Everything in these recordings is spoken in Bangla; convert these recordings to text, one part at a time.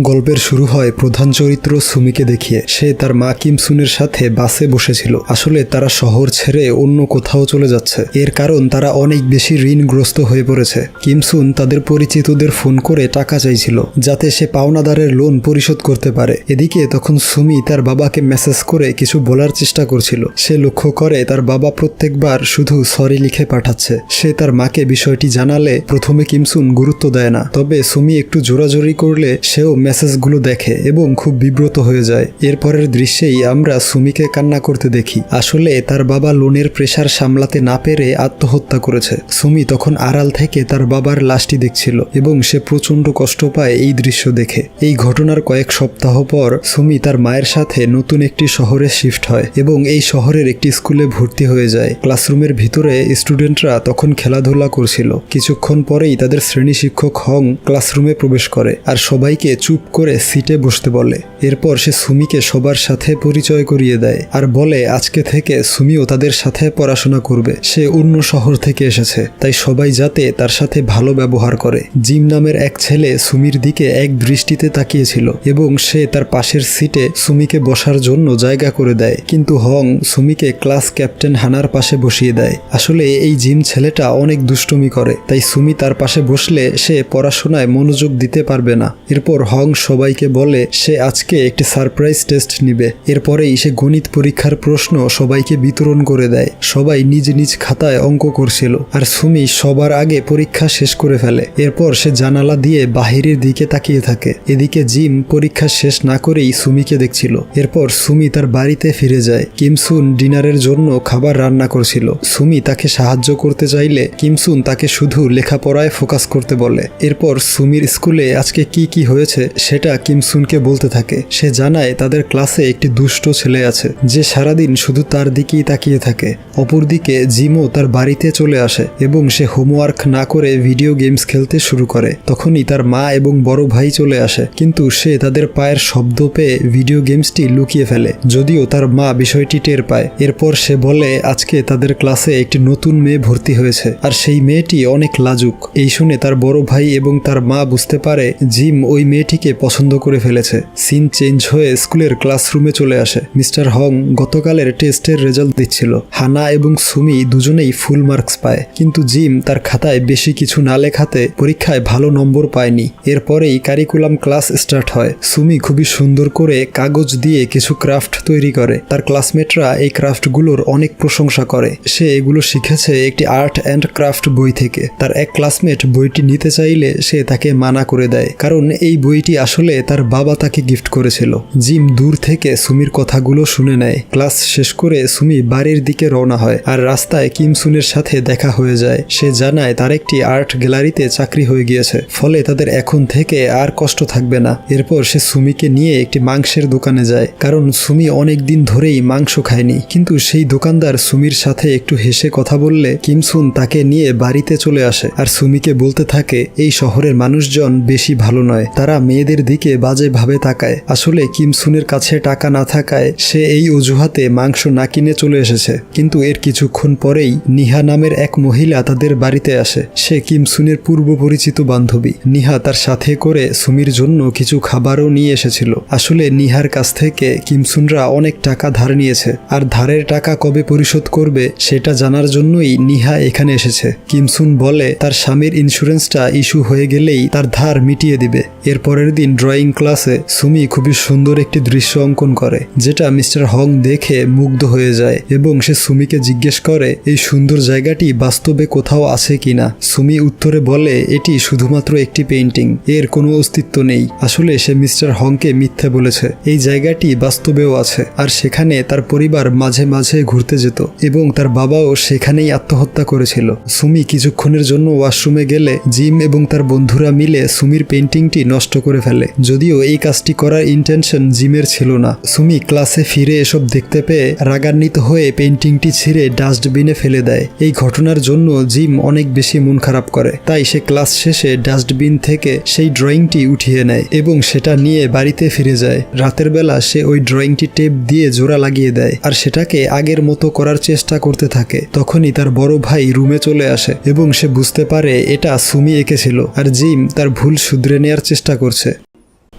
গল্পের শুরু হয় প্রধান চরিত্র সুমিকে দেখিয়ে। সে তার মা কিমসুনের সাথে বাসে বসেছিল। আসলে তারা শহর ছেড়ে অন্য কোথাও চলে যাচ্ছে। এর কারণ তারা অনেক বেশি ঋণগ্রস্ত হয়ে পড়েছে। কিমসুন তাদের পরিচিতদের ফোন করে টাকা চাইছিল যাতে সে পাওনাদারের লোন পরিশোধ করতে পারে। এদিকে তখন সুমি তার বাবাকে মেসেজ করে কিছু বলার চেষ্টা করছিল। সে লক্ষ্য করে তার বাবা প্রত্যেকবার শুধু সরি লিখে পাঠাচ্ছে। সে তার মাকে বিষয়টি জানালে প্রথমে কিমসুন গুরুত্ব দেয় না, তবে সুমি একটু জোরাজোরি করলে সেও মেসেজগুলো দেখে এবং খুব বিব্রত হয়ে যায়। এরপরের দৃশ্যেই আমরা সুমিকে কান্না করতে দেখি। আসলে তার বাবা লোনের প্রেসার সামলাতে না পেরে আত্মহত্যা করেছে। সুমি তখন আড়াল থেকে তার বাবার লাশটি দেখছিল এবং সে প্রচণ্ড কষ্ট পায় এই দৃশ্য দেখে। এই ঘটনার কয়েক সপ্তাহ পর সুমি তার মায়ের সাথে নতুন একটি শহরে শিফট হয় এবং এই শহরের একটি স্কুলে ভর্তি হয়ে যায়। ক্লাসরুমের ভিতরে স্টুডেন্টরা তখন খেলাধুলা করছিল। কিছুক্ষণ পরেই তাদের শ্রেণী শিক্ষক হং ক্লাসরুমে প্রবেশ করে আর সবাইকে চুপ করে সিটে বসতে বলে। এরপর সে সুমিকে সবার সাথে পরিচয় করিয়ে দেয় আর বলে আজকে থেকে সুমিও তাদের সাথে পড়াশোনা করবে। সে অন্য শহর থেকে এসেছে, তাই সবাই যাতে তার সাথে ভালো ব্যবহার করে। জিম নামের এক ছেলে সুমির দিকে এক দৃষ্টিতে তাকিয়েছিল এবং সে তার পাশের সিটে সুমিকে বসার জন্য জায়গা করে দেয়, কিন্তু হং সুমিকে ক্লাস ক্যাপ্টেন হানার পাশে বসিয়ে দেয়। আসলে এই জিম ছেলেটা অনেক দুষ্টুমি করে, তাই সুমি তার পাশে বসলে সে পড়াশোনায় মনোযোগ দিতে পারবে না। এরপর হং সবাইকে বলে সে আজকে একটি সারপ্রাইজ টেস্ট নিবে। এরপরেই সে গণিত পরীক্ষার প্রশ্ন সবাইকে বিতরণ করে দেয়। সবাই নিজ নিজ খাতায় অঙ্ক করছিল আর সুমি সবার আগে পরীক্ষা শেষ করে ফেলে। এরপর সে জানালা দিয়ে বাহিরের দিকে তাকিয়ে থাকে। এদিকে জিম পরীক্ষা শেষ না করেই সুমিকে দেখছিল। এরপর সুমি তার বাড়িতে ফিরে যায়। কিমসুন ডিনারের জন্য খাবার রান্না করছিল। সুমি তাকে সাহায্য করতে চাইলে কিমসুন তাকে শুধু লেখাপড়ায় ফোকাস করতে বলে। এরপর সুমির স্কুলে আজকে কি কি হয়েছে সেটা কিমসুনকে বলতে থাকে। সে জানায় তাদের ক্লাসে একটি দুষ্ট ছেলে আছে যে সারাদিন শুধু তার দিকেই তাকিয়ে থাকে। অপরদিকে জিমও তার বাড়িতে চলে আসে এবং সে হোমওয়ার্ক না করে ভিডিও গেমস খেলতে শুরু করে। তখনই তার মা এবং বড় ভাই চলে আসে, কিন্তু সে তাদের পায়ের শব্দ পেয়ে ভিডিও গেমসটি লুকিয়ে ফেলে, যদিও তার মা বিষয়টি টের পায়। এরপর সে বলে আজকে তাদের ক্লাসে একটি নতুন মেয়ে ভর্তি হয়েছে আর সেই মেয়েটি অনেক লাজুক। এই শুনে তার বড় ভাই এবং তার মা বুঝতে পারে জিম ওই মেয়েটিকে পছন্দ করে ফেলেছে। সিন চেঞ্জ হয়ে স্কুলের ক্লাসরুমে চলে আসে। মিস্টার হং গতকালের টেস্টের রেজাল্ট দিচ্ছিল। হানা এবং সুমি দুজনেই ফুল মার্কস পায়, কিন্তু জিম তার খাতায় বেশি কিছু না লেখাতে পরীক্ষায় ভালো নম্বর পায়নি। এরপরেই কারিকুলাম ক্লাস স্টার্ট হয়। সুমি খুবই সুন্দর করে কাগজ দিয়ে কিছু ক্রাফট তৈরি করে। তার ক্লাসমেটরা এই ক্রাফটগুলোর অনেক প্রশংসা করে। সে এগুলো শিখেছে একটি আর্ট অ্যান্ড ক্রাফট বই থেকে। তার এক ক্লাসমেট বইটি নিতে চাইলে সে তাকে মানা করে দেয়, কারণ এই বইটি আসলে তার বাবা তাকে গিফট করেছিল। জিম দূর থেকে সুমির কথাগুলো শুনে নেয়। ক্লাস শেষ করে সুমি বাড়ির দিকে রওনা হয় আর রাস্তায় কিমসুনের সাথে দেখা হয়ে যায়। সে জানায় তার একটি আর্ট গ্যালারিতে চাকরি হয়ে গিয়েছে, ফলে তাদের এখন থেকে আর কষ্ট থাকবে না। এরপর সে সুমিকে নিয়ে একটি মাংসের দোকানে যায়, কারণ সুমি অনেক দিন ধরেই মাংস খায়নি। কিন্তু সেই দোকানদার সুমির সাথে একটু হেসে কথা বললে কিমসুন তাকে নিয়ে বাড়িতে চলে আসে আর সুমিকে বলতে থাকে এই শহরের মানুষজন বেশি ভালো নয়, তারা মেয়েদের দিকে বাজে ভাবে তাকায়। আসলে কিমসুনের কাছে টাকা না থাকায় সে এই অজুহাতে মাংস না কিনে চলে এসেছে। কিন্তু এর কিছুক্ষণ পরেই নিহা নামের এক মহিলা তাদের বাড়িতে আসে। সে কিমসুনের পূর্ব পরিচিত বান্ধবী। নিহা তার সাথে করে সুমির জন্য কিছু খাবারও নিয়ে এসেছিল। আসলে নিহার কাছ থেকে কিমসুনরা অনেক টাকা ধার নিয়েছে আর ধারের টাকা কবে পরিশোধ করবে সেটা জানার জন্যই নিহা এখানে এসেছে। কিমসুন বলে তার স্বামীর ইন্স্যুরেন্সটা ইস্যু হয়ে গেলেই তার ধার মিটিয়ে দিবে। এর পরের দিন ড্রয়িং ক্লাসে সুমি খুবই সুন্দর একটি দৃশ্য অঙ্কন করে, যেটা মিস্টার হং দেখে মুগ্ধ হয়ে যায় এবং সে সুমিকে জিজ্ঞেস করে এই সুন্দর জায়গাটি বাস্তবে কোথাও আছে কিনা। সুমি উত্তরে বলে এটি শুধুমাত্র একটি পেইন্টিং, এর কোনো অস্তিত্ব নেই। আসলে সে মিস্টার হংকে মিথ্যে বলেছে। এই জায়গাটি বাস্তবেও আছে আর সেখানে তার পরিবার মাঝে মাঝে ঘুরতে যেত এবং তার বাবাও সেখানেই আত্মহত্যা করেছিল। সুমি কিছুক্ষণের জন্য ওয়াশরুমে গেলে জিম এবং তার বন্ধুরা মিলে সুমির পেইন্টিংটি নষ্ট করে ফেলে, যদিও এই কাজটি করার ইন্টেনশন জিমের ছিল না। সুমি ক্লাসে ফিরে এসব দেখতে পেয়ে রাগান্বিত হয়ে পেইন্টিংটি ছিঁড়ে ডাস্টবিনে ফেলে দেয়। এই ঘটনার জন্য জিম অনেক বেশি মন খারাপ করে, তাই সে ক্লাস শেষে ডাস্টবিন থেকে সেই ড্রয়িংটি উঠিয়ে নেয় এবং সেটা নিয়ে বাড়িতে ফিরে যায়। রাতের বেলা সে ওই ড্রয়িংটি টেপ দিয়ে জোড়া লাগিয়ে দেয় আর সেটাকে আগের মতো করার চেষ্টা করতে থাকে। তখনই তার বড় ভাই রুমে চলে আসে এবং সে বুঝতে পারে এটা সুমি এঁকেছিল আর জিম তার ভুল শুধরে নেয়ার চেষ্টা করছে।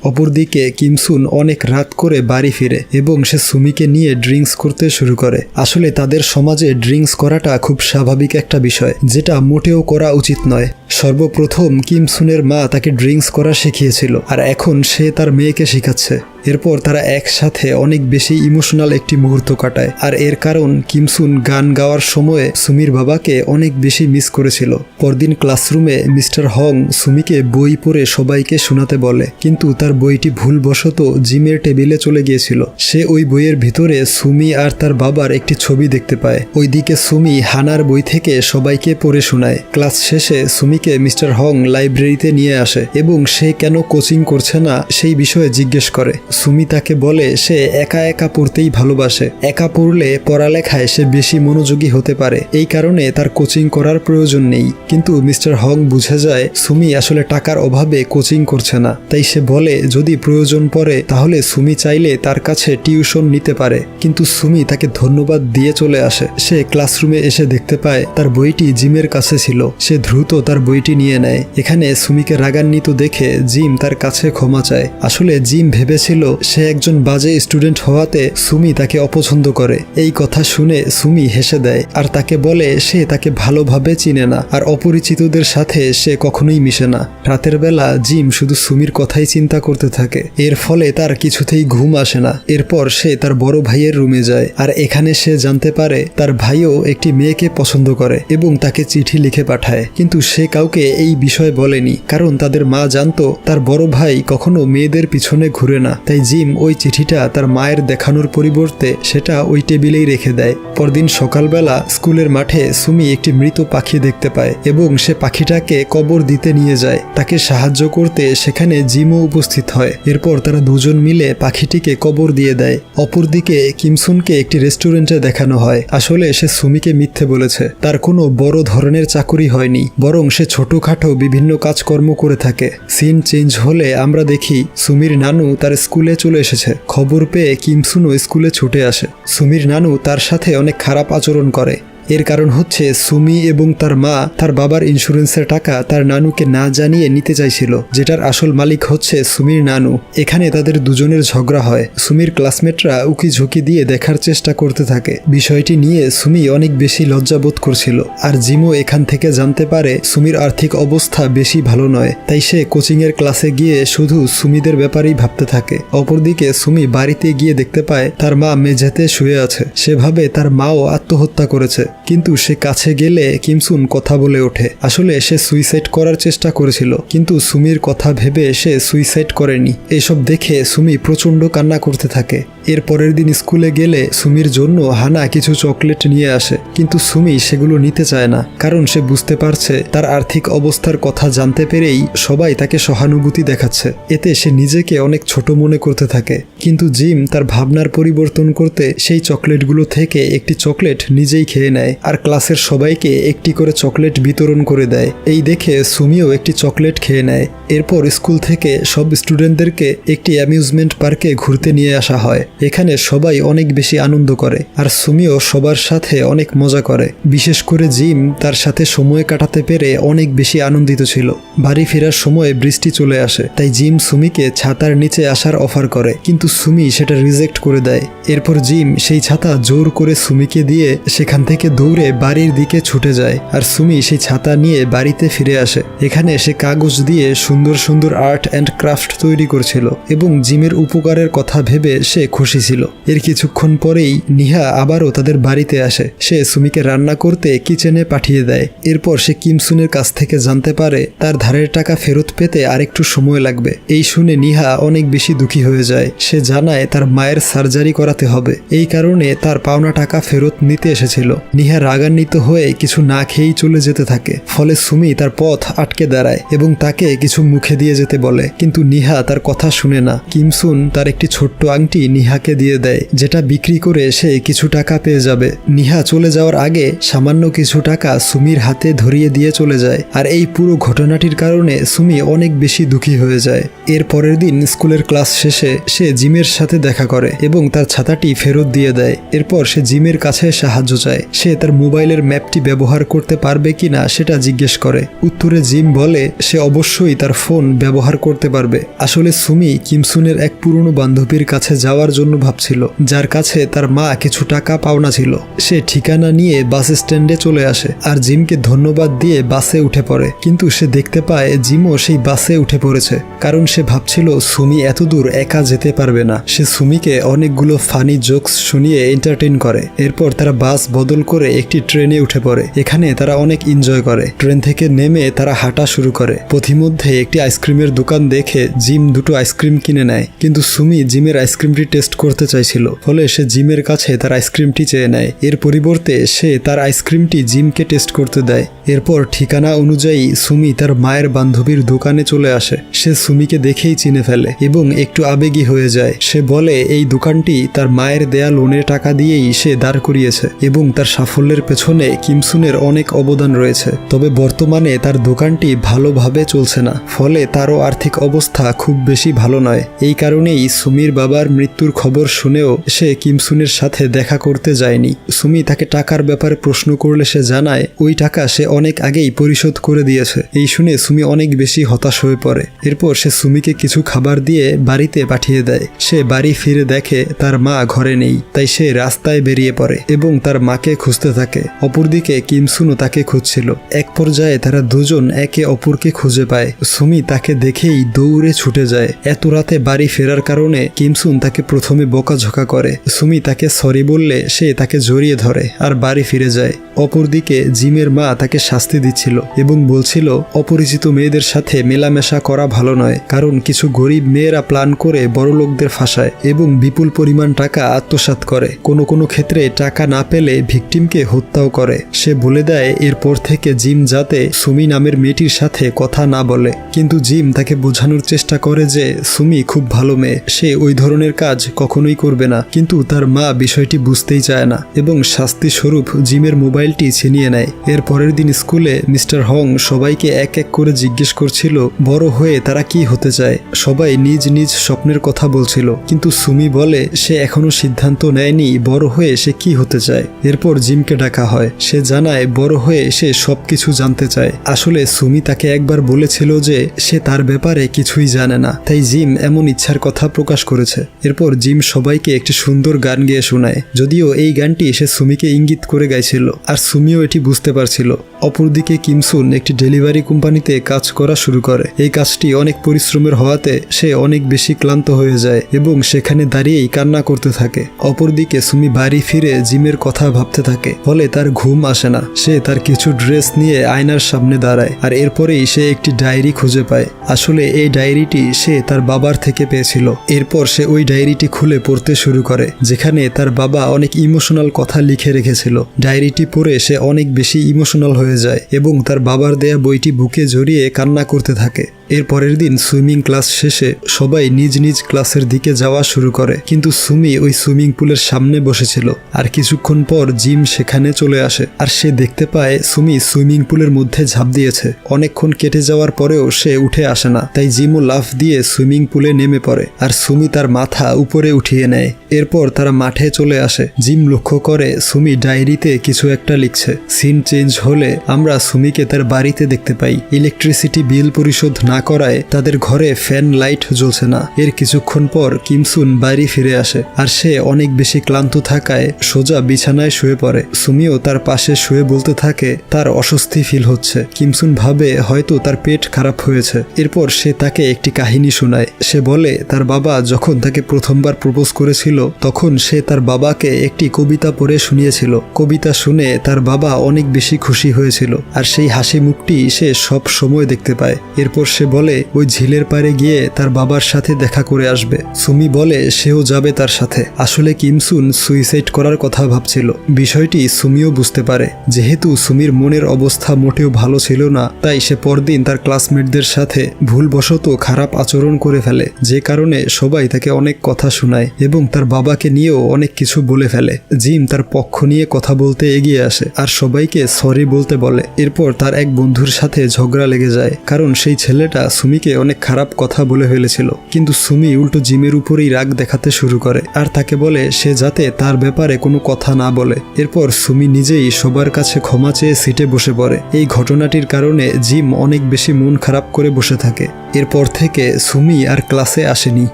অপরদিকে কিমসুন অনেক রাত করে বাড়ি ফিরে এবং সে সুমিকে নিয়ে ড্রিঙ্কস করতে শুরু করে। আসলে তাদের সমাজে ড্রিঙ্কস করাটা খুব স্বাভাবিক একটা বিষয়, যেটা মোটেও করা উচিত নয়। সর্বপ্রথম কিমসুনের মা তাকে ড্রিঙ্কস করা শিখিয়েছিল, আর এখন সে তার মেয়েকে শেখাচ্ছে। এরপর তারা একসাথে অনেক বেশি ইমোশনাল একটি মুহূর্ত কাটায়, আর এর কারণ কিমসুন গান গাওয়ার সময়ে সুমির বাবাকে অনেক বেশি মিস করেছিল। পরদিন ক্লাসরুমে মিস্টার হং সুমিকে বই পড়ে সবাইকে শোনাতে বলে, কিন্তু তার বইটি ভুলবশত জিমের টেবিলে চলে গিয়েছিল। সে ওই বইয়ের ভিতরে সুমি আর তার বাবার একটি ছবি দেখতে পায়। ওইদিকে সুমি হানার বই থেকে সবাইকে পড়ে শোনায়। ক্লাস শেষে সুমিকে মিস্টার হং লাইব্রেরিতে নিয়ে আসে এবং সে কেন কোচিং করছে না সেই বিষয়ে জিজ্ঞেস করে। সুমি তাকে বলে সে একা একা পড়তেই ভালোবাসে, একা পড়লে পড়ালেখায় সে বেশি মনোযোগী হতে পারে, এই কারণে তার কোচিং করার প্রয়োজন নেই। কিন্তু মিস্টার হং বুঝে যায় সুমি আসলে টাকার অভাবে কোচিং করছে না, তাই সে বলে যদি প্রয়োজন পড়ে তাহলে সুমি চাইলে তার কাছে টিউশন নিতে পারে। কিন্তু সুমি তাকে ধন্যবাদ দিয়ে চলে আসে। সে ক্লাসরুমে এসে দেখতে পায় তার বইটি জিমের কাছে ছিল। সে দ্রুত তার বইটি নিয়ে নেয়। এখানে সুমিকে রাগান্বিত দেখে জিম তার কাছে ক্ষমা চায়। আসলে জিম ভেবেছিল সে একজন বাজে স্টুডেন্ট হওয়াতে সুমি তাকে অপছন্দ করে। এই কথা শুনে সুমি হেসে দেয় আর তাকে বলে সে তাকে ভালোভাবে চিনে না, আর অপরিচিতদের সাথে সে কখনোই মিশে না। রাতের বেলা জিম শুধু সুমির কথাই চিন্তা করতে থাকে, এর ফলে তার কিছুতেই ঘুম আসে না। এরপর সে তার বড় ভাইয়ের রুমে যায়, আর এখানে সে জানতে পারে তার ভাইও একটি মেয়েকে পছন্দ করে এবং তাকে চিঠি লিখে পাঠায়। কিন্তু সে কাউকে এই বিষয় বলেনি, কারণ তাদের মা জানতো তার বড় ভাই কখনো মেয়েদের পিছনে ঘুরে না। তাই জিম ওই চিঠিটা তার মায়ের দেখানোর পরিবর্তে সেটা ওই টেবিলেই রেখে দেয়। পরদিন সকালবেলা স্কুলের মাঠে সুমি একটি মৃত পাখি দেখতে পায় এবং সে পাখিটাকে কবর দিতে নিয়ে যায়। তাকে সাহায্য করতে সেখানে জিমও উপস্থিত হয়। এরপর তারা দুজন মিলে পাখিটিকে কবর দিয়ে দেয়। অপরদিকে কিমসুনকে একটি রেস্টুরেন্টে দেখানো হয়। আসলে সে সুমিকে মিথ্যে বলেছে, তার কোনো বড় ধরনের চাকুরি হয়নি, বরং সে ছোটখাটো বিভিন্ন কাজকর্ম করে থাকে। সিন চেঞ্জ হলে আমরা দেখি সুমির নানু তার স্কুলে চলে এসেছে। খবর পেয়ে কিমসুনও স্কুলে ছুটে আসে। সুমির নানু তার সাথে অনেক খারাপ আচরণ করে। এর কারণ হচ্ছে সুমি এবং তার মা তার বাবার ইন্স্যুরেন্সের টাকা তার নানুকে না জানিয়ে নিতে চাইছিল, যেটার আসল মালিক হচ্ছে সুমির নানু। এখানে তাদের দুজনের ঝগড়া হয়। সুমির ক্লাসমেটরা উকি ঝুঁকি দিয়ে দেখার চেষ্টা করতে থাকে। বিষয়টি নিয়ে সুমি অনেক বেশি লজ্জাবোধ করছিল, আর জিমও এখান থেকে জানতে পারে সুমির আর্থিক অবস্থা বেশি ভালো নয়। তাই সে কোচিংয়ের ক্লাসে গিয়ে শুধু সুমিদের ব্যাপারেই ভাবতে থাকে। অপরদিকে সুমি বাড়িতে গিয়ে দেখতে পায় তার মা মেঝেতে শুয়ে আছে। সে ভাবে তার মাও আত্মহত্যা করেছে, কিন্তু সে কাছে গেলে কিমসুন কথা বলে ওঠে। আসলে সে সুইসাইড করার চেষ্টা করেছিল, কিন্তু সুমির কথা ভেবে সে সুইসাইড করেনি। এসব দেখে সুমি প্রচণ্ড কান্না করতে থাকে। এর পরের দিন স্কুলে গেলে সুমির জন্য হানা কিছু চকলেট নিয়ে আসে, কিন্তু সুমি সেগুলো নিতে চায় না, কারণ সে বুঝতে পারছে তার আর্থিক অবস্থার কথা জানতে পেরেই সবাই তাকে সহানুভূতি দেখাচ্ছে। এতে সে নিজেকে অনেক ছোট মনে করতে থাকে। কিন্তু জিম তার ভাবনার পরিবর্তন করতে সেই চকলেটগুলো থেকে একটি চকলেট নিজেই খেয়ে নেয়, আর ক্লাসের সবাইকে একটি করে চকলেট বিতরণ করে দেয়। এই দেখে সুমিও একটি চকলেট খেয়ে নেয়। এরপর স্কুল থেকে সব স্টুডেন্টদেরকে একটি অ্যামিউজমেন্ট পার্কে ঘুরতে নিয়ে আসা হয়। এখানে সবাই অনেক বেশি আনন্দ করে, আর সুমিও সবার সাথে অনেক মজা করে। বিশেষ করে জিম তার সাথে সময় কাটাতে পেরে অনেক বেশি আনন্দিত ছিল। বাড়ি ফেরার সময় বৃষ্টি চলে আসে, তাই জিম সুমিকে ছাতার নিচে আসার অফার করে, কিন্তু সুমি সেটা রিজেক্ট করে দেয়। এরপর জিম সেই ছাতা জোর করে সুমিকে দিয়ে সেখান থেকে দৌড়ে বাড়ির দিকে ছুটে যায়, আর সুমি সেই ছাতা নিয়ে বাড়িতে ফিরে আসে। এখানে সে কাগজ দিয়ে সুন্দর সুন্দর আর্ট অ্যান্ড ক্রাফট তৈরি করছিল এবং জিমের উপকারের কথা ভেবে সে খুশি ছিল। এর কিছুক্ষণ পরেই নিহা আবারও তাদের বাড়িতে আসে। সে সুমিকে রান্না করতে কিচেনে পাঠিয়ে দেয়। এরপর সে কিমসুনের কাছ থেকে জানতে পারে তার ধারের টাকা ফেরত পেতে আরেকটু সময় লাগবে। এই শুনে নিহা অনেক বেশি দুঃখী হয়ে যায়। সে জানায় তার মায়ের সার্জারি করাতে হবে, এই কারণে তার পাওনা টাকা ফেরত নিতে এসেছিল। নিহা রাগান্বিত হয়ে কিছু না খেয়েই চলে যেতে থাকে। ফলে সুমি তার পথ আটকে দাঁড়ায় এবং তাকে কিছু মুখে দিয়ে যেতে বলে, কিন্তু নিহা তার কথা শুনে না। কিমসুন তার একটি ছোট্ট আংটি নিহাকে দিয়ে দেয়, যেটা বিক্রি করে সে কিছু টাকা পেয়ে যাবে। নিহা চলে যাওয়ার আগে সামান্য কিছু টাকা সুমির হাতে ধরিয়ে দিয়ে চলে যায়, আর এই পুরো ঘটনাটির কারণে সুমি অনেক বেশি দুঃখী হয়ে যায়। এর পরের দিন স্কুলের ক্লাস শেষে সে জিম জিমের সাথে দেখা করে এবং তার ছাতাটি ফেরত দিয়ে দেয়। এরপর সে জিমের কাছে সাহায্য চায়। সে তার মোবাইলের ম্যাপটি ব্যবহার করতে পারবে কিনা সেটা জিজ্ঞেস করে। উত্তরে জিম বলে সে অবশ্যই তার ফোন ব্যবহার করতে পারবে। আসলে সুমি কিমসুনের এক পুরনো বান্ধবীর কাছে যাওয়ার জন্য ভাবছিল, যার কাছে তার মা কিছু টাকা পাওনা ছিল। সে ঠিকানা নিয়ে বাস স্ট্যান্ডে চলে আসে আর জিমকে ধন্যবাদ দিয়ে বাসে উঠে পড়ে। কিন্তু সে দেখতে পায় জিমও সেই বাসে উঠে পড়েছে, কারণ সে ভাবছিল সুমি এত দূর একা যেতে পারবে না। সে সুমিকে অনেকগুলো ফানি জোকস শুনিয়ে এন্টারটেইন করে। এরপর তারা বাস বদল করে একটি ট্রেনে উঠে পড়ে। এখানে তারা অনেক এনজয় করে। ট্রেন থেকে নেমে তারা হাঁটা শুরু করে। পথিমধ্যে একটি আইসক্রিমের দোকান দেখে জিম দুটো আইসক্রিম কিনে নেয়, কিন্তু সুমি জিমের আইসক্রিমটি টেস্ট করতে চাইছিল, ফলে সে জিমের কাছে তার আইসক্রিমটি চেয়ে নেয়। এর পরিবর্তে সে তার আইসক্রিমটি জিমকে টেস্ট করতে দেয়। এরপর ঠিকানা অনুযায়ী সুমি তার মায়ের বান্ধবীর দোকানে চলে আসে। সে সুমিকে দেখেই চিনে ফেলে এবং একটু আবেগী হয়ে যায়। সে বলে এই দোকানটি তার মায়ের দেয়া লোনের টাকা দিয়েই সে দাঁড় করিয়েছে এবং তার সাফল্যের পেছনে কিমসুনের অনেক অবদান রয়েছে। তবে বর্তমানে তার দোকানটি ভালোভাবে চলছে না, ফলে তারও আর্থিক অবস্থা খুব বেশি ভালো নয়। এই কারণেই সুমির বাবার মৃত্যুর খবর শুনেও সে কিমসুনের সাথে দেখা করতে যায়নি। সুমি তাকে টাকার ব্যাপারে প্রশ্ন করলে সে জানায় ওই টাকা সে অনেক আগেই পরিশোধ করে দিয়েছে। এই শুনে সুমি অনেক বেশি হতাশ হয়ে পড়ে। এরপর সে সুমিকে কিছু খাবার দিয়ে বাড়িতে পাঠিয়ে দেয়। সে বাড়ি ফিরে দেখে তার মা ঘরে নেই, তাই সে রাস্তায় বেরিয়ে পড়ে এবং তার মাকে খুঁজতে থাকে। অপরদিকে কিমসুনও তাকে খুঁজছিল। এক পর্যায়ে তারা দুজন একে অপরকে খুঁজে পায়। সুমি তাকে দেখেই দৌড়ে ছুটে যায়। এত রাতে বাড়ি ফেরার কারণে কিমসুন তাকে প্রথমে বকাঝকা করে। সুমি তাকে সরি বললে সে তাকে জড়িয়ে ধরে আর বাড়ি ফিরে যায়। অপরদিকে জিমের মা তাকে শাস্তি দিচ্ছিল এবং বলছিল অপরিচিত মেয়েদের সাথে মেলামেশা করা ভালো নয়, কারণ কিছু গরিব মেয়েরা প্ল্যান করে বড়লোকদের ফাঁসায় এবং বিপুল পরিমাণ টাকা আত্মসাৎ করে। কোনো কোনো ক্ষেত্রে টাকা না পেলে ভিকটিমকে হত্যাও করে। সে বলে দেয় এরপর থেকে জিম যাতে সুমি নামের মেয়েটির সাথে কথা না বলে, কিন্তু জিম তাকে বোঝানোর চেষ্টা করে যে সুমি খুব ভালো মেয়ে, সে ওই ধরনের কাজ কখনোই করবে না। কিন্তু তার মা বিষয়টি বুঝতেই চায় না এবং শাস্তি স্বরূপ জিমের মোবাইলটি ছিনিয়ে নেয়। এর পরের দিন স্কুলে মিস্টার হং সবাইকে এক এক করে জিজ্ঞেস করছিল বড় হয়ে তারা কি হতে চায়। সবাই নিজ নিজ স্বপ্নের কথা বলছিল, কিন্তু সুমি বলে সে এখনো সিদ্ধান্ত নেয়নি বড় হয়ে সে কি হতে চায়। এরপর জিমকে ডাকা হয়। সে জানায় বড় হয়ে সে সবকিছু জানতে চায়। আসলে সুমি তাকে একবার বলেছিল যে সে তার ব্যাপারে কিছুই জানে না, তাই জিম এমন ইচ্ছার কথা প্রকাশ করেছে। এরপর জিম সবাইকে একটি সুন্দর গান গেয়ে শোনায়, যদিও এই গানটি সে সুমিকে ইঙ্গিত করে গাইছিল আর সুমিও এটি বুঝতে পারছিল। অপরদিকে কিমসুন একটি ডেলিভারি কোম্পানিতে কাজ করা শুরু করে। এই কাজটি অনেক পরিশ্রমের হওয়াতে সে অনেক বেশি ক্লান্ত হয়ে যায় এবং সেখানে দাঁড়িয়েই কান্না করতে থাকে। অপরদিকে সুমি বাড়ি ফিরে জিমের কথা ভাবতে থাকে, ফলে তার ঘুম আসে না। সে তার কিছু ড্রেস নিয়ে আয়নার সামনে দাঁড়ায় আর এরপরেই সে একটি ডায়েরি খুঁজে পায়। আসলে এই ডায়েরিটি সে তার বাবার থেকে পেয়েছিল। এরপর সে ওই ডায়েরিটি খুলে পড়তে শুরু করে, যেখানে তার বাবা অনেক ইমোশনাল কথা লিখে রেখেছিল। ডায়েরিটি পড়ে সে অনেক বেশি ইমোশনাল হয়ে যায় এবং তার বাবার দেয়া বইটি বুকে জড়িয়ে কান্না করতে থাকে। এর পরের দিন সুইমিং ক্লাস শেষে সবাই নিজ নিজ ক্লাসের দিকে যাওয়া শুরু করে, কিন্তু সুমি ওই সুইমিং পুলের সামনে বসেছিল। আর কিছুক্ষণ পর জিম সেখানে চলে আসে আর সে দেখতে পায় সুমি সুইমিং পুলের মধ্যে ঝাঁপ দিয়েছে। অনেকক্ষণ কেটে যাওয়ার পরেও সে উঠে আসে না, তাই জিমও লাফ দিয়ে সুইমিং পুলে নেমে পড়ে আর সুমি তার মাথা উপরে উঠিয়ে নেয়। এরপর তারা মাঠে চলে আসে। জিম লক্ষ্য করে সুমি ডায়েরিতে কিছু একটা লিখছে। সিন চেঞ্জ হলে আমরা সুমিকে তার বাড়িতে দেখতে পাই। ইলেকট্রিসিটি বিল পরিশোধ না করায় তাদের ঘরে ফ্যান লাইট জ্বলছে না। এর কিছুক্ষণ পর কিমসুন বাড়ি ফিরে আসে আর সে অনেক বেশি ক্লান্ত থাকায় সোজা বিছানায় শুয়ে পড়ে। সুমিও তার পাশে শুয়ে বলতে থাকে তার অস্বস্তি ফিল হচ্ছে। কিমসুন ভাবে হয়তো তার পেট খারাপ হয়েছে। এরপর সে তাকে একটি কাহিনী শোনায়। সে বলে তার বাবা যখন তাকে প্রথমবার প্রপোজ করেছিল তখন সে তার বাবাকে একটি কবিতা পড়ে শুনিয়েছিল। কবিতা শুনে তার বাবা অনেক বেশি খুশি হয়েছিল আর সেই হাসি মুখটি সে সব সময় দেখতে পায়। এরপর সে বলে ওই ঝিলের পাড়ে গিয়ে তার বাবার সাথে দেখা করে আসবে। সুমি বলে সেও যাবে তার সাথে। আসলে কিমসুন সুইসাইড করার কথা ভাবছিল। বিষয়টি সুমিও বুঝতে পারে। যেহেতু সুমির মনের অবস্থা মোটেও ভালো ছিল না, তাই সে পরদিন তার ক্লাসমেটদের সাথে ভুলবশত খারাপ আচরণ করে ফেলে, যে কারণে সবাই তাকে অনেক কথা শোনায় এবং তার বাবাকে নিয়েও অনেক কিছু বলে ফেলে। জিম তার পক্ষ নিয়ে কথা বলতে এগিয়ে আসে আর সবাইকে সরি বলতে বলে। এরপর তার এক বন্ধুর সাথে ঝগড়া লেগে যায়, কারণ সেই ছেলেটা সুমিকে অনেক খারাপ কথা বলে ফেলেছিল, কিন্তু সুমি উল্টো জিম জিমের উপরেই রাগ দেখাতে শুরু করে আর তাকে বলে সে যাতে তার ব্যাপারে কোনো কথা না বলে। এরপর সুমি নিজেই সবার কাছে ক্ষমা চেয়ে সিটে বসে পড়ে। এই ঘটনাটির কারণে জিম অনেক বেশি মন খারাপ করে বসে থাকে। এরপর থেকে সুমি আর ক্লাসে আসেনি।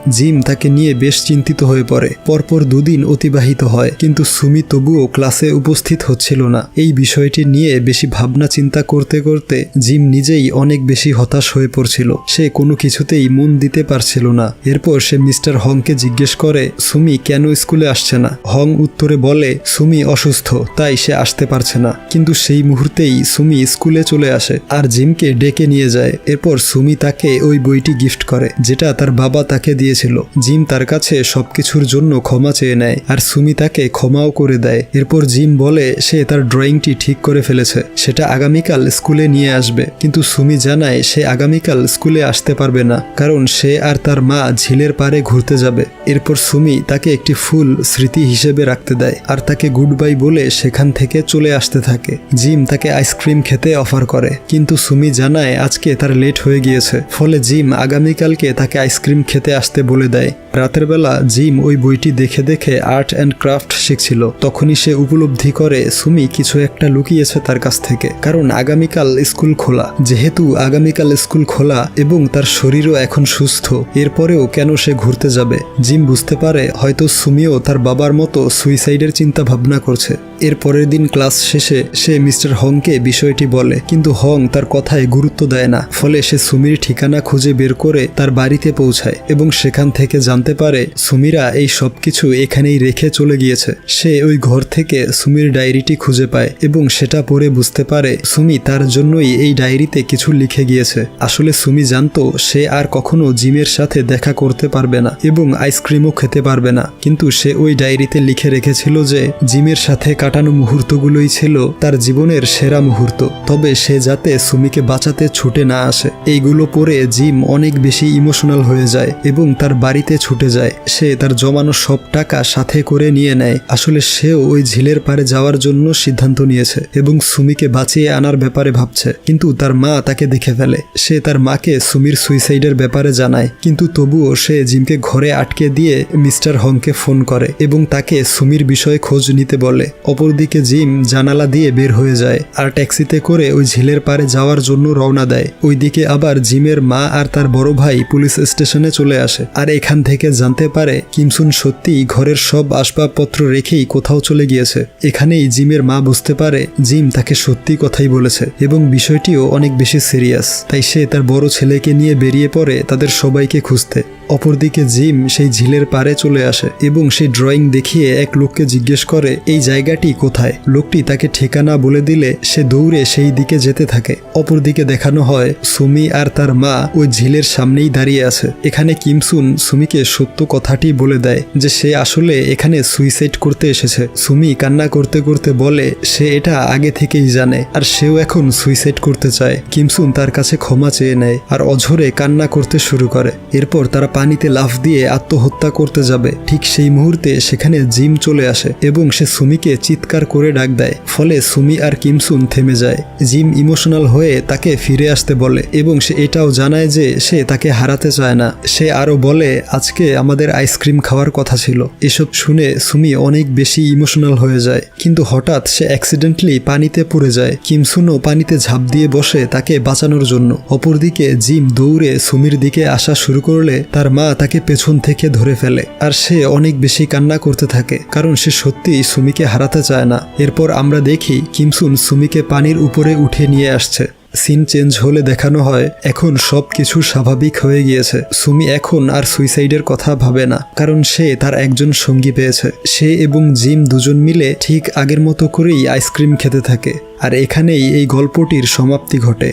জিম তাকে নিয়ে বেশ চিন্তিত হয়ে পড়ে। পরপর 2 দিন অতিবাহিত হয়, কিন্তু সুমি তবুও ক্লাসে উপস্থিত হচ্ছিল না। এই বিষয়টি নিয়ে বেশি ভাবনা চিন্তা করতে করতে জিম নিজেই অনেক বেশি হতাশ হয়ে পড়ছিল। সে কোনো কিছুতেই মন দিতে পারছিল না। এরপর সে মিস্টার হংকে জিজ্ঞেস করে সুমি কেন স্কুলে আসছে না। হং উত্তরে বলে সুমি অসুস্থ, তাই সে আসতে পারছে না। কিন্তু সেই মুহূর্তেই সুমি স্কুলে চলে আসে আর জিমকে ডেকে নিয়ে যায়। এরপর সুমি তাকে ওই বইটি গিফট করে যেটা তার বাবা তাকে দিয়েছিল। জিম তার কাছে সবকিছুর জন্য ক্ষমা চেয়ে নেয় আর সুমি তাকে ক্ষমাও করে দেয়। এরপর জিম বলে সে তার ড্রয়িংটি ঠিক করে ফেলেছে, সেটা আগামীকাল স্কুলে নিয়ে আসবে। কিন্তু সুমি জানায় সে আগামীকাল স্কুলে আসতে পারবে না, কারণ সে আর তার মা ঝিলের পাড়ে ঘুরতে যাবে। এরপর সুমি তাকে একটি ফুল স্মৃতি হিসেবে রাখতে দেয় আর তাকে গুড বাই বলে সেখান থেকে চলে আসতে থাকে। জিম তাকে আইসক্রিম খেতে অফার করে, কিন্তু সুমি জানায় আজকে তার লেট হয়ে গিয়েছে। ফলে জিম আগামীকালকে তাকে আইসক্রিম খেতে আসতে বলে দেয়। রাতের বেলা জিম ওই বইটি দেখে দেখে আর্ট অ্যান্ড ক্রাফট শিখছিল। তখনই সে উপলব্ধি করে সুমি কিছু একটা লুকিয়েছে তার কাছ থেকে, কারণ আগামীকাল স্কুল খোলা। যেহেতু আগামীকাল স্কুল খোলা এবং তার শরীরও এখন সুস্থ, এরপরেও কেন সে ঘুরতে যাবে। জিম বুঝতে পারে হয়তো সুমিও তার বাবার মতো সুইসাইডের চিন্তা ভাবনা করছে। এর পরের দিন ক্লাস শেষে সে মিস্টার হংকে বিষয়টি বলে, কিন্তু হং তার কথায় গুরুত্ব দেয় না। ফলে সে সুমির ঠিকানা খুঁজে বের করে তার বাড়িতে পৌঁছায় এবং সেখান থেকে জানতে পারে সুমিরা এই সবকিছু এখানেই রেখে চলে গিয়েছে। সে ওই ঘর থেকে সুমির ডায়েরিটি খুঁজে পায় এবং সেটা পড়ে বুঝতে পারে সুমি তার জন্যই এই ডায়েরিতে কিছু লিখে গিয়েছে। আসলে সুমি জানতো সে আর কখনো জিমের সাথে দেখা করতে পারবে না এবং আইসক্রিমও খেতে পারবে না, কিন্তু সে ওই ডায়েরিতে লিখে রেখেছিল যে জিমের সাথে কাটানো মুহূর্তগুলোই ছিল তার জীবনের সেরা মুহূর্ত। তবে সে যাতে সুমিকে বাঁচাতে ছুটে না আসে। এইগুলো পড়ে জিম অনেক বেশি ইমোশনাল হয়ে যায় এবং তার বাড়িতে ছুটে যায়। সে তার জমানো সব টাকা সাথে করে নিয়ে নেয়। আসলে সেও ওই ঝিলের পাড়ে যাওয়ার জন্য সিদ্ধান্ত নিয়েছে এবং সুমিকে বাঁচিয়ে আনার ব্যাপারে ভাবছে। কিন্তু তার মা তাকে দেখে ফেলে। সে তার মাকে সুমির সুইসাইডের ব্যাপারে জানায়, কিন্তু তবুও সে জিমকে ঘরে আটকে দিয়ে মিস্টার হংকে ফোন করে এবং তাকে সুমির বিষয়ে খোঁজ নিতে বলে। অপরদিকে জিম জানালা দিয়ে বের হয়ে যায় আর ট্যাক্সিতে করে ওই ঝিলের পাড়ে যাওয়ার জন্য রওনা দেয়। ওইদিকে আবার জিমের মা আর তার বড় ভাই পুলিশ স্টেশনে চলে আসে আর এখান থেকে জানতে পারে কিমসুন সত্যিই ঘরের সব আসবাবপত্র রেখেই কোথাও চলে গিয়েছে। এখানেই জিমের মা বুঝতে পারে জিম তাকে সত্যি কথাই বলেছে এবং বিষয়টিও অনেক বেশি সিরিয়াস। তাই সে তার বড় ছেলেকে নিয়ে বেরিয়ে পড়ে তাদের সবাইকে খুঁজতে। অপরদিকে জিম সেই ঝিলের পাড়ে চলে আসে এবং সেই ড্রয়িং দেখিয়ে এক লোককে জিজ্ঞেস করে এই জায়গাটি কোথায়। লোকটি তাকে ঠিকানা বলে দিলে সে দৌড়ে সেই দিকে যেতে থাকে। অপরদিকে দেখানো হয় সুমি আর তার মা ওই ঝিলের সামনেই দাঁড়িয়ে আছে। এখানে কিমসুন সুমিকে সত্য কথাটি বলে দেয় যে সে আসলে এখানে সুইসাইড করতে এসেছে। সুমি কান্না করতে করতে বলে সে এটা আগে থেকেই জানে আর সেও এখন সুইসাইড করতে চায়। কিমসুন তার কাছে ক্ষমা চেয়ে নেয় আর অঝরে কান্না করতে শুরু করে। এরপর তারা পানিতে লাফ দিয়ে আত্মহত্যা করতে যাবে। ঠিক সেই মুহূর্তে সেখানে জিম চলে আসে এবং সে সুমিকে চিৎকার করে ডাক দেয়। ফলে সুমি আর কিমসুন থেমে যায়। জিম ইমোশনাল হয়ে তাকে ফিরে আসতে বলে এবং সে এটাও জানায় যে সে তাকে হারাতে চায় না। সে আরো বলে আজকে আমাদের আইসক্রিম খাওয়ার কথা ছিল। এসব শুনে সুমি অনেক বেশি ইমোশনাল হয়ে যায়, কিন্তু হঠাৎ সে অ্যাক্সিডেন্টলি পানিতে পড়ে যায়। কিমসুনও পানিতে ঝাঁপ দিয়ে বসে তাকে বাঁচানোর জন্য। অপরদিকে জিম দৌড়ে সুমির দিকে আসা শুরু করলে তার মা তাকে পেছন থেকে ধরে ফেলে আর সে অনেক বেশি কান্না করতে থাকে, কারণ সে সত্যিই সুমিকে হারাতে চায় না। এরপর আমরা দেখি কিমসুন সুমিকে পানির উপরে উঠে নিয়ে আসছে। সিন চেঞ্জ হলে দেখানো হয় এখন সব কিছু স্বাভাবিক হয়ে গিয়েছে। সুমি এখন আর সুইসাইডের কথা ভাবে না, কারণ সে তার একজন সঙ্গী পেয়েছে। সে এবং জিম দুজন মিলে ঠিক আগের মতো করেই আইসক্রিম খেতে থাকে। আর এখানেই এই গল্পটির সমাপ্তি ঘটে।